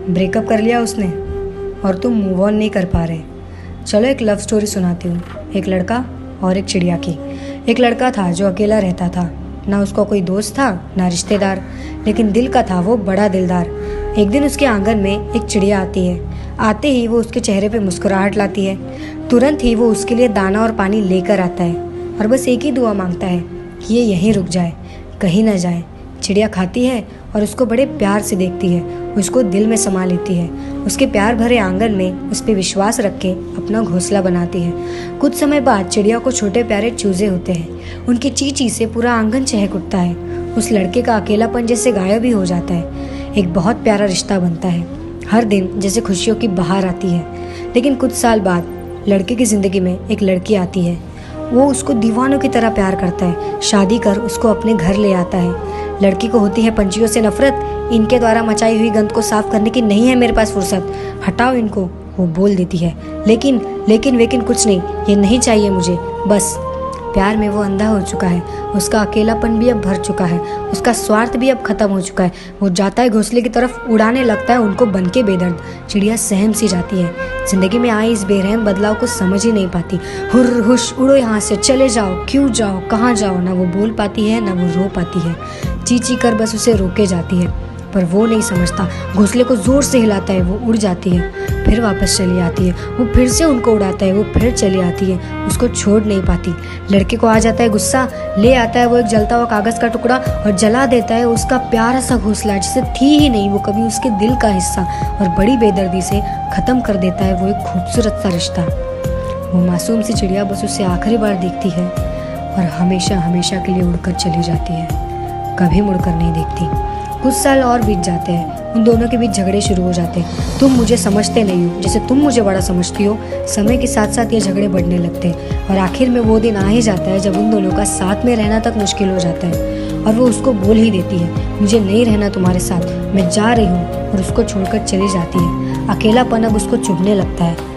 Breakup कर लिया उसने और तुम मूव ऑन नहीं कर पा रहे। चलो एक लव स्टोरी सुनाती हूँ, एक लड़का और एक चिड़िया की। एक लड़का था जो अकेला रहता था, ना उसका कोई दोस्त था ना रिश्तेदार, लेकिन दिल का था वो बड़ा दिलदार। एक दिन उसके आंगन में एक चिड़िया आती है। आते ही वो उसके चेहरे पे मुस्कुराहट लाती है। तुरंत ही वो उसके लिए दाना और पानी लेकर आता है और बस एक ही दुआ मांगता है कि ये यहीं रुक जाए, कहीं ना जाए। चिड़िया खाती है और उसको बड़े प्यार से देखती है, उसको दिल में समा लेती है। उसके प्यार भरे आंगन में उस पर विश्वास रख के अपना घोंसला बनाती है। कुछ समय बाद चिड़िया को छोटे प्यारे चूजे होते हैं। उनकी चींची से पूरा आंगन चहक उठता है। उस लड़के का अकेलापन जैसे गायब ही हो जाता है। एक बहुत प्यारा रिश्ता बनता है। हर दिन जैसे खुशियों की बहार आती है। लेकिन कुछ साल बाद लड़के की ज़िंदगी में एक लड़की आती है। वो उसको दीवानों की तरह प्यार करता है। शादी कर उसको अपने घर ले आता है। लड़की को होती है पंछियों से नफरत। इनके द्वारा मचाई हुई गंद को साफ करने की नहीं है मेरे पास फुर्सत, हटाओ इनको, वो बोल देती है। लेकिन कुछ नहीं, ये नहीं चाहिए मुझे। बस प्यार में वो अंधा हो चुका है। उसका अकेलापन भी अब भर चुका है। उसका स्वार्थ भी अब खत्म हो चुका है। वो जाता है घोंसले की तरफ, उड़ाने लगता है उनको बन के बेदर्द। चिड़िया सहम सी जाती है। जिंदगी में आई इस बेरहम बदलाव को समझ ही नहीं पाती। हुर्र हुश उड़ो यहाँ से, चले जाओ, क्यों जाओ, कहाँ जाओ। ना वो बोल पाती है ना वो रो पाती है। चींची कर बस उसे रोके जाती है, पर वो नहीं समझता। घोंसले को जोर से हिलाता है, वो उड़ जाती है, फिर वापस चली आती है। वो फिर से उनको उड़ाता है, वो फिर चली आती है, उसको छोड़ नहीं पाती। लड़के को आ जाता है गुस्सा, ले आता है वो एक जलता हुआ कागज का टुकड़ा और जला देता है उसका प्यारा सा घोंसला, जिसे थी ही नहीं वो कभी उसके दिल का हिस्सा, और बड़ी बेदर्दी से खत्म कर देता है वो एक खूबसूरत सा रिश्ता। वो मासूम सी चिड़िया बस उसे आखिरी बार देखती है और हमेशा हमेशा के लिए उड़कर चली जाती है, कभी मुड़कर नहीं देखती। कुछ साल और बीत जाते हैं। उन दोनों के बीच झगड़े शुरू हो जाते हैं। तुम मुझे समझते नहीं हो जैसे तुम मुझे बड़ा समझती हो। समय के साथ साथ ये झगड़े बढ़ने लगते हैं और आखिर में वो दिन आ ही जाता है जब उन दोनों का साथ में रहना तक मुश्किल हो जाता है और वो उसको बोल ही देती है, मुझे नहीं रहना तुम्हारे साथ, मैं जा रही हूँ, और उसको छोड़कर चली जाती है। अकेलापन अब उसको चुभने लगता है।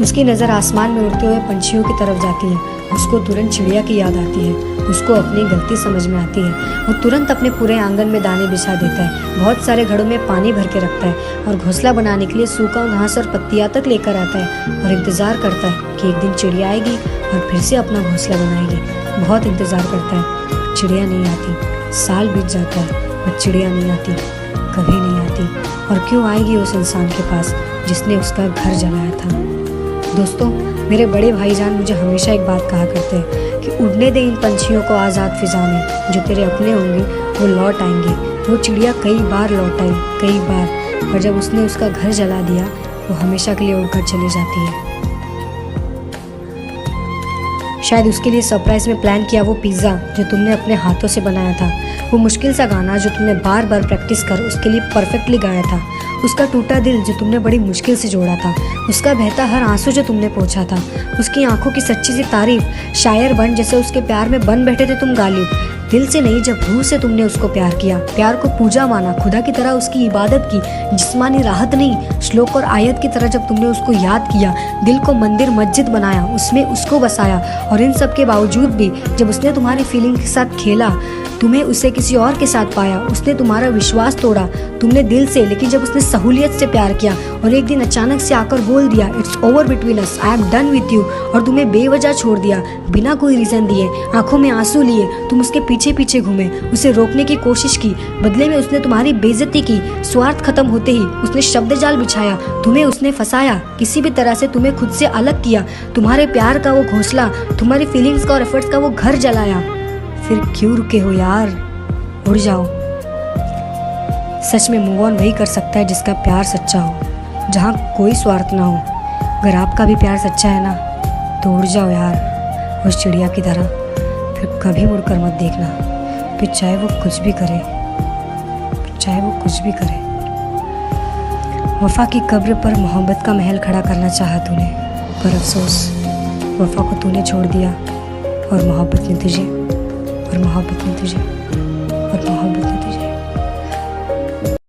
उसकी नज़र आसमान में उड़ते हुए पंछियों की तरफ जाती है। उसको तुरंत चिड़िया की याद आती है। उसको अपनी गलती समझ में आती है। वो तुरंत अपने पूरे आंगन में दाने बिछा देता है, बहुत सारे घड़ों में पानी भर के रखता है और घोंसला बनाने के लिए सूखा घास और पत्तियां तक लेकर आता है और इंतज़ार करता है कि एक दिन चिड़िया आएगी और फिर से अपना घोंसला बनाएगी। बहुत इंतज़ार करता है, चिड़िया नहीं आती। साल बीत जाता है पर चिड़िया नहीं आती, कभी नहीं आती। और क्यों आएगी उस इंसान के पास जिसने उसका घर जलाया था। दोस्तों, मेरे बड़े भाईजान मुझे हमेशा एक बात कहा करते हैं कि उड़ने दे इन पंछियों को आज़ाद फिजा में, जो तेरे अपने होंगे वो लौट आएंगे। वो चिड़िया कई बार लौट आई, कई बार, पर जब उसने उसका घर जला दिया वो हमेशा के लिए उड़कर चली जाती है। शायद उसके लिए सरप्राइज में प्लान किया वो पिज़्ज़ा जो तुमने अपने हाथों से बनाया था, वो मुश्किल सा गाना जो तुमने बार बार प्रैक्टिस कर उसके लिए परफेक्टली गाया था, उसका टूटा दिल जो तुमने बड़ी मुश्किल से जोड़ा था, उसका बहता हर आंसू जो तुमने पोंछा था, उसकी आंखों की सच्ची सी तारीफ। शायर बन जैसे उसके प्यार में बन बैठे थे तुम गालिब। दिल से नहीं, जब रूह से तुमने उसको प्यार किया, प्यार को पूजा माना, खुदा की तरह उसकी इबादत की, जिस्मानी राहत नहीं श्लोक और आयत की तरह जब तुमने उसको याद किया, दिल को मंदिर मस्जिद बनाया, उसमें उसको बसाया। और इन सब के बावजूद भी जब उसने तुम्हारी फीलिंग के साथ खेला, तुम्हें उसे किसी और के साथ पाया, उसने तुम्हारा विश्वास तोड़ा, तुमने दिल से, लेकिन जब उसने सहूलियत से प्यार किया और एक दिन अचानक से आकर बोल दिया it's over between us, I am done with you, और तुम्हें बेवजह छोड़ दिया बिना कोई रीज़न दिए, आंखों में आंसू लिए, तुम उसके पीछे पीछे घूमे, उसे रोकने की कोशिश की, बदले में उसने तुम्हारी बेइज्जती की। स्वार्थ खत्म होते ही उसने शब्द जाल बिछाया, तुम्हें उसने फंसाया, किसी भी तरह से तुम्हें खुद से अलग किया, तुम्हारे प्यार का वो घोंसला, तुम्हारी फीलिंग्स का और एफर्ट्स का वो घर जलाया। फिर क्यों रुके हो यार, उड़ जाओ। सच में मूव ऑन वही कर सकता है जिसका प्यार सच्चा हो, जहाँ कोई स्वार्थ ना हो। अगर आपका भी प्यार सच्चा है ना तो उड़ जाओ यार, उस चिड़िया की तरह। फिर कभी मुड़कर मत देखना, फिर चाहे वो कुछ भी करे, चाहे वो कुछ भी करे। वफा की कब्र पर मोहब्बत का महल खड़ा करना चाहा तूने, पर अफसोस वफा को तूने छोड़ दिया और मोहब्बत ने तुझे